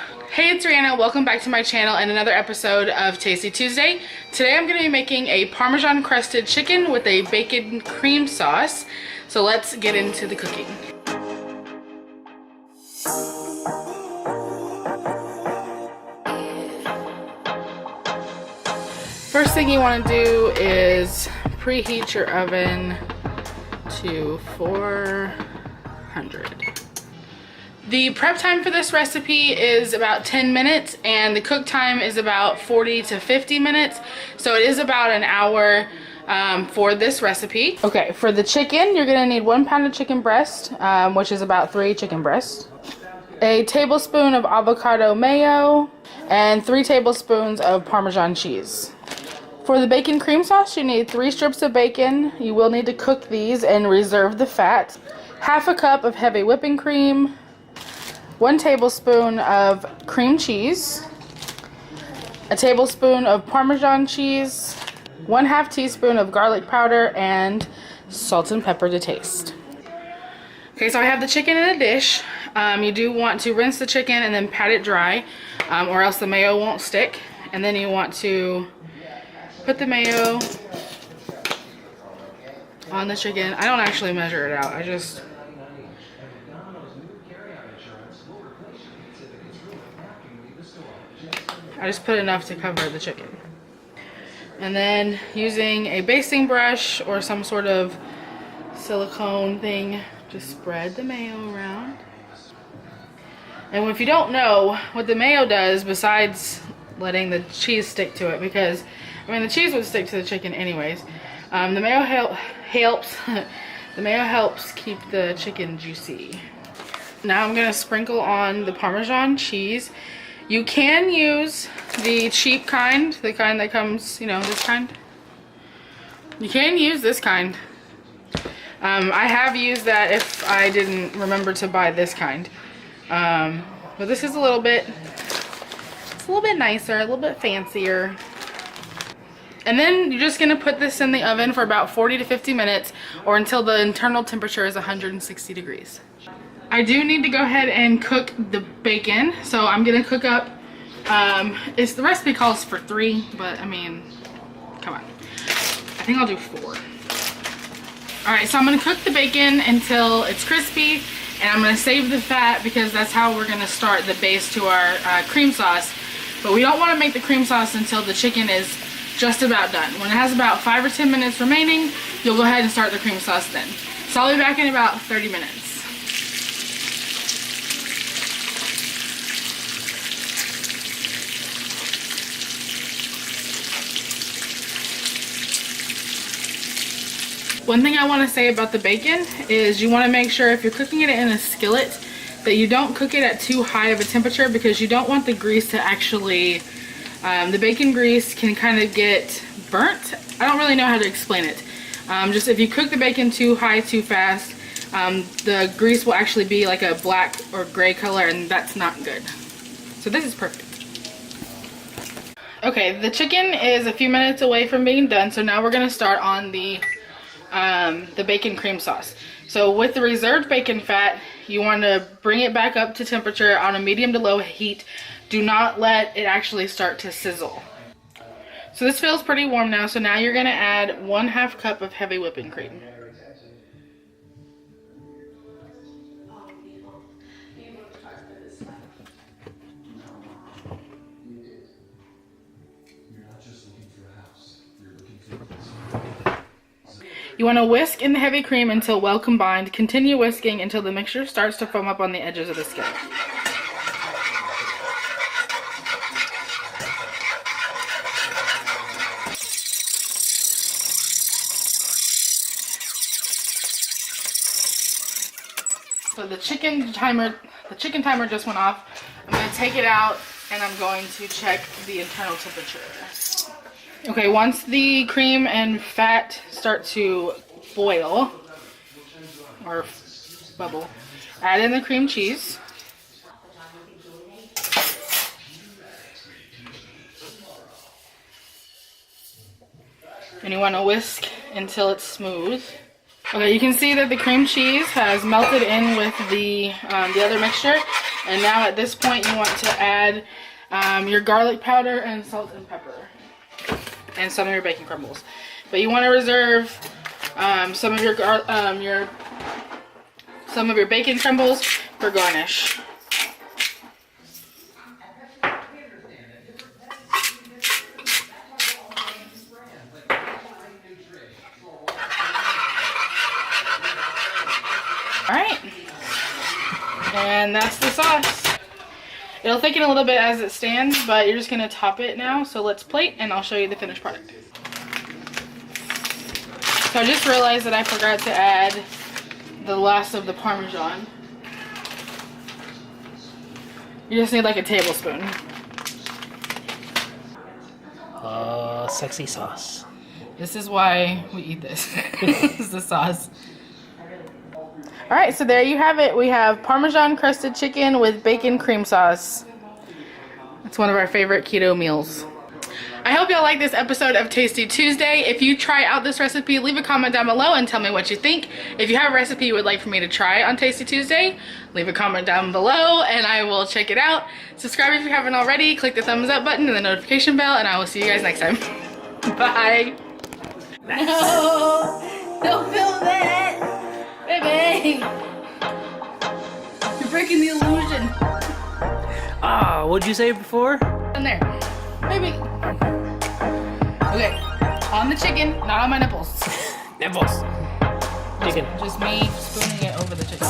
Hey, it's Rhianna. Welcome back to my channel and another episode of Tasty Tuesday. Today I'm going to be making a Parmesan crusted chicken with a bacon cream sauce. So let's get into the cooking. First thing you want to do is preheat your oven to 400. The prep time for this recipe is about 10 minutes and the cook time is about 40 to 50 minutes. So it is about an hour for this recipe. Okay, for the chicken, you're gonna need 1 pound of chicken breast, which is about 3 chicken breasts, a tablespoon of avocado mayo, and 3 tablespoons of Parmesan cheese. For the bacon cream sauce, you need 3 strips of bacon. You will need to cook these and reserve the fat. Half a cup of heavy whipping cream, 1 tablespoon of cream cheese, a tablespoon of Parmesan cheese, 1/2 teaspoon of garlic powder, and salt and pepper to taste. Okay, so I have the chicken in a dish. You do want to rinse the chicken and then pat it dry, or else the mayo won't stick. And then you want to put the mayo on the chicken. I don't actually measure it out. I just put enough to cover the chicken. And then using a basting brush or some sort of silicone thing, just spread the mayo around. And if you don't know what the mayo does besides letting the cheese stick to it, because I mean the cheese would stick to the chicken anyways, the mayo helps the mayo helps keep the chicken juicy. Now I'm gonna sprinkle on the Parmesan cheese. You can use the cheap kind, the kind that comes, you know, this kind. You can use this kind. I have used that if I didn't remember to buy this kind. But this is a little bit nicer, a little bit fancier. And then you're just gonna put this in the oven for about 40 to 50 minutes or until the internal temperature is 160 degrees. I do need to go ahead and cook the bacon, so I'm gonna cook up, the recipe calls for 3, but I mean, come on. I think I'll do 4. Alright, so I'm gonna cook the bacon until it's crispy, and I'm gonna save the fat because that's how we're gonna start the base to our cream sauce. But we don't wanna make the cream sauce until the chicken is just about done. When it has about 5 or 10 minutes remaining, you'll go ahead and start the cream sauce then. So I'll be back in about 30 minutes. One thing I want to say about the bacon is you want to make sure if you're cooking it in a skillet that you don't cook it at too high of a temperature, because you don't want the grease to actually, the bacon grease can kind of get burnt. I don't really know how to explain it. Just if you cook the bacon too high too fast, the grease will actually be like a black or gray color, and that's not good. So this is perfect. Okay, the chicken is a few minutes away from being done, so now we're going to start on the bacon cream sauce. So with the reserved bacon fat, you want to bring it back up to temperature on a medium to low heat. Do not let it actually start to sizzle. So this feels pretty warm now, so now you're going to add 1/2 cup of heavy whipping cream. You want to whisk in the heavy cream until well combined. Continue whisking until the mixture starts to foam up on the edges of the skillet. So the chicken timer just went off. I'm going to take it out and I'm going to check the internal temperature. Okay, once the cream and fat start to boil or bubble, add in the cream cheese. And you want to whisk until it's smooth. Okay, you can see that the cream cheese has melted in with the other mixture. And now at this point you want to add your garlic powder and salt and pepper and some of your bacon crumbles. But you want to reserve some of your bacon crumbles for garnish. Alright, and that's the sauce. It'll thicken a little bit as it stands, but you're just going to top it now. So let's plate and I'll show you the finished product. So I just realized that I forgot to add the last of the Parmesan. You just need like a tablespoon. Sexy sauce. This is why we eat this. This is the sauce. Alright, so there you have it. We have Parmesan crusted chicken with bacon cream sauce. It's one of our favorite keto meals. I hope y'all like this episode of Tasty Tuesday. If you try out this recipe, leave a comment down below and tell me what you think. If you have a recipe you would like for me to try on Tasty Tuesday, leave a comment down below and I will check it out. Subscribe if you haven't already, click the thumbs up button and the notification bell, and I will see you guys next time. Bye. No, don't film that. Baby, you're breaking the illusion. Ah, what'd you say before? In there, baby. Okay, on the chicken, not on my nipples. Nipples. Chicken. Just me spooning it over the chicken.